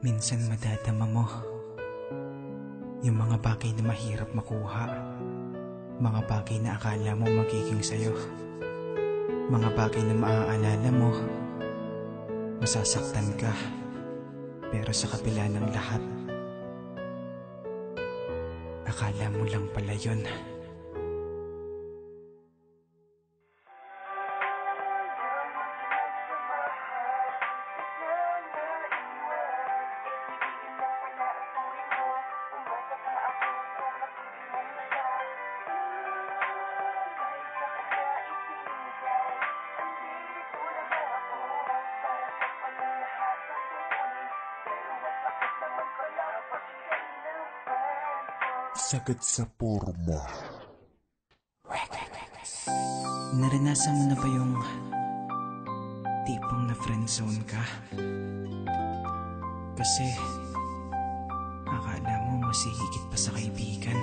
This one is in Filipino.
Minsan madadama mo yung mga bagay na mahirap makuha, mga bagay na akala mo magiging sayo, mga bagay na maaalala mo, masasaktan ka, pero sa kabila ng lahat, akala mo lang pala yun. Sagad sa porma. Naranasan mo na ba yung tipong na friendzone ka? Kasi akala mo mas higit pa sa kaibigan.